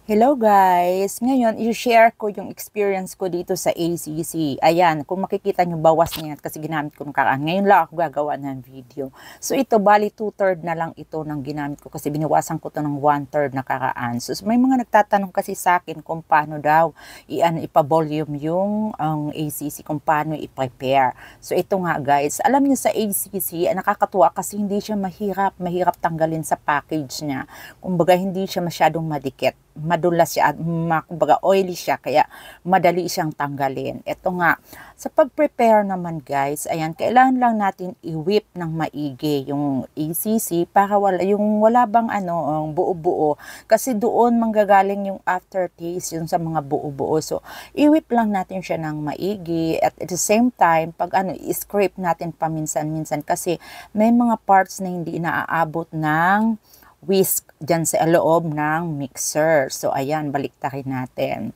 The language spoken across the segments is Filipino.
Hello guys! Ngayon, i-share ko yung experience ko dito sa ACC. Ayan, kung makikita nyo, bawas niya kasi ginamit ko nung karaan. Ngayon lang ako gagawa ng video. So ito, bali 2/3 na lang ito ng ginamit ko kasi binawasan ko to ng 1/3 na karaan. So may mga nagtatanong kasi sa akin kung paano daw ipa-volume yung ACC, kung paano i-prepare. So ito nga guys, alam niyo sa ACC, nakakatuwa kasi hindi siya mahirap tanggalin sa package niya. Kumbaga hindi siya masyadong madikit. Madulas siya at kumbaga oily siya kaya madali siyang tanggalin. Ito nga, sa pag-prepare naman guys, ayan, kailangan lang natin i-whip ng maigi yung ACC para wala bang buo-buo kasi doon manggagaling yung aftertaste yung sa mga buo-buo. So, i-whip lang natin siya ng maigi at the same time, pag i-scrape natin paminsan-minsan kasi may mga parts na hindi naaabot ng whisk dyan sa loob ng mixer. So, ayan, baliktarin natin.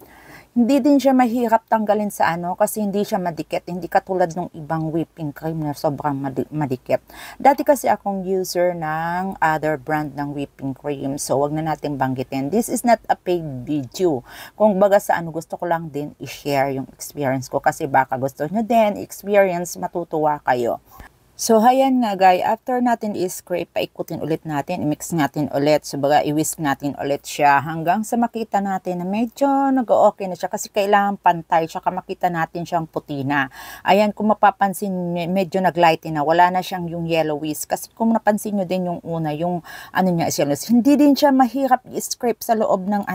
Hindi din siya mahirap tanggalin sa kasi hindi siya madikit. Hindi katulad ng ibang whipping cream na sobrang madikit. Dati kasi akong user ng other brand ng whipping cream. So, wag na natin banggitin. This is not a paid video. Kung baga sa gusto ko lang din i-share yung experience ko. Kasi baka gusto nyo din, experience, matutuwa kayo. So, ayan nga guys, after natin i-scrape, paikutin ulit natin, i-mix natin ulit. So, baga, i-whisk natin ulit siya hanggang sa makita natin na medyo nag-okay na siya kasi kailangan pantay, tsaka makita natin siyang puti na. Ayan, kung mapapansin, medyo nag-lighten na, wala na siyang yung yellow whisk. Kasi kung napansin nyo din yung una, yung niya is yellow. Hindi din siya mahirap i-scrape sa loob ng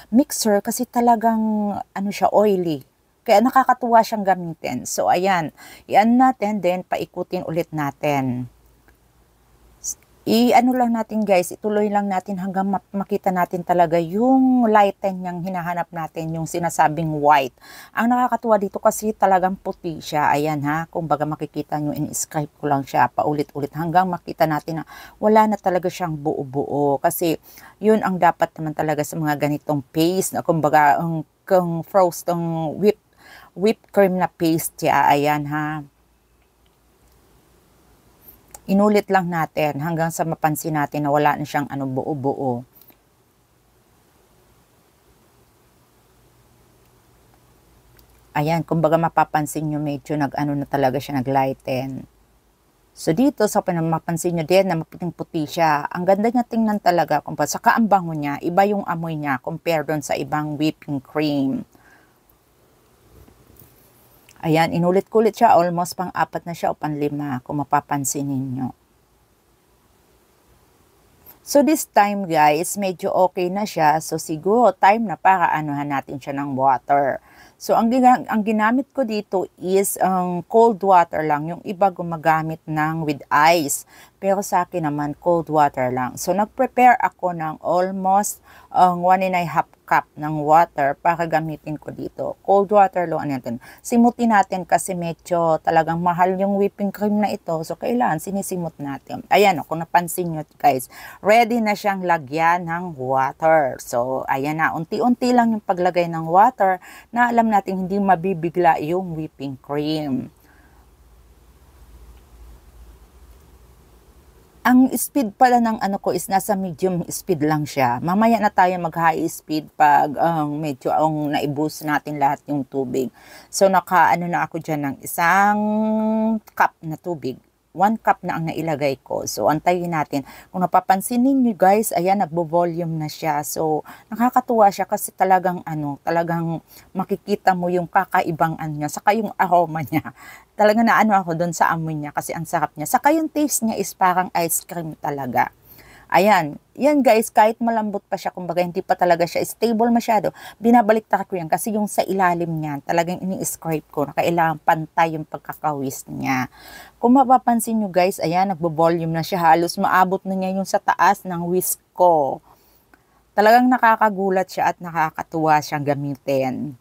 mixer kasi talagang siya oily. Kaya nakakatuwa siyang gamitin. So, ayan. Iyan natin, then paikutin ulit natin. Lang natin guys, ituloy lang natin hanggang makita natin talaga yung lighten niyang hinahanap natin, yung sinasabing white. Ang nakakatuwa dito kasi talagang puti siya. Ayan ha, kumbaga makikita nyo, in-scrape ko lang siya paulit-ulit hanggang makita natin na wala na talaga siyang buo-buo. Kasi yun ang dapat naman talaga sa mga ganitong paste na kumbaga kung frozen whipped cream na paste siya. Ayan ha. Inulit lang natin hanggang sa mapansin natin na wala na siyang buo-buo. Ayan, kumbaga mapapansin nyo medyo na talaga siya, nag-lighten. So dito sa mapansin nyo din na maputing-puti siya. Ang ganda niya tingnan talaga. Saka ang bango niya, iba yung amoy niya compared doon sa ibang whipping cream. Ayan, inulit-kulit siya. Almost pang-4 na siya o pang-5 kung mapapansin ninyo. So this time guys, medyo okay na siya. So siguro time na para anuhan natin siya ng water. So ang ginamit ko dito is cold water lang. Yung iba gumagamit ng with ice. Pero sa akin naman cold water lang. So nag-prepare ako ng almost 1.5 cup ng water para gamitin ko dito. Cold water lang natin. Simutin natin kasi medyo talagang mahal yung whipping cream na ito. So kailangan sinisimot natin. Ayan kung napansin nyo guys, ready na siyang lagyan ng water. So ayan na, unti-unti lang yung paglagay ng water na alam natin hindi mabibigla yung whipping cream. Ang speed pala ng ko is nasa medium speed lang siya. Mamaya na tayo mag-high speed pag medyo naibus natin lahat yung tubig. So na ako dyan ng isang cup na tubig. 1 cup na ang nailagay ko. So, antayin natin. Kung napapansin niyo guys, ayan, nagbo-volume na siya. So, nakakatuwa siya kasi talagang talagang makikita mo yung kakaibang niya, saka yung aroma niya. Talaga na ako doon sa amoy niya kasi ang sarap niya. Saka yung taste niya is parang ice cream talaga. Ayan, yan guys, kahit malambot pa siya, kumbaga hindi pa talaga siya stable masyado, binabaliktad ko yan kasi yung sa ilalim niya, talagang ini-scrape ko na kailangan pantay yung pagkakawis niya. Kung mapapansin nyo guys, ayan, nagbo-volume na siya, halos maabot na niya yung sa taas ng whisk ko. Talagang nakakagulat siya at nakakatuwa siyang gamitin.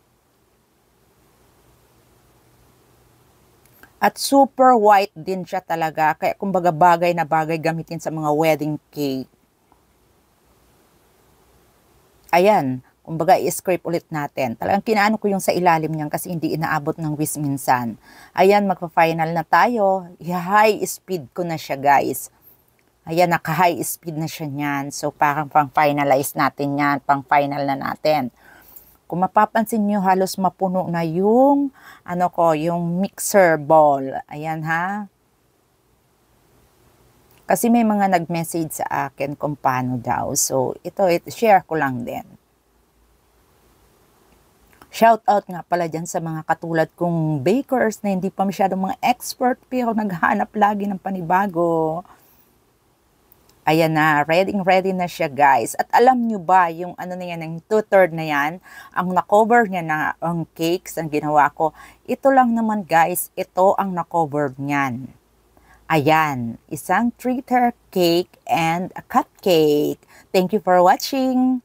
At super white din siya talaga. Kaya kumbaga bagay na bagay gamitin sa mga wedding cake. Ayan. Kumbaga i-scrape ulit natin. Talagang kinaano ko yung sa ilalim niyan kasi hindi inaabot ng whisk minsan. Ayan, magpa-final na tayo. I-high speed ko na siya guys. Ayan, naka-high speed na siya niyan. So, parang pang-finalize natin yan. Pang-final na natin. Kung mapapansin nyo, halos mapuno na yung, yung mixer bowl. Ayan ha. Kasi may mga nag-message sa akin kung paano daw. So, ito share ko lang din. Shout out nga pala dyan sa mga katulad kong bakers na hindi pa masyadong mga expert pero naghanap lagi ng panibago. Ayan na, ready na siya guys. At alam nyo ba, yung na yan, yung 2/3 na yan, ang na-cover niya na ang cakes, ang ginawa ko, ito lang naman guys, ito ang na-cover niyan. Ayan, isang 3-tier cake and a cupcake. Thank you for watching.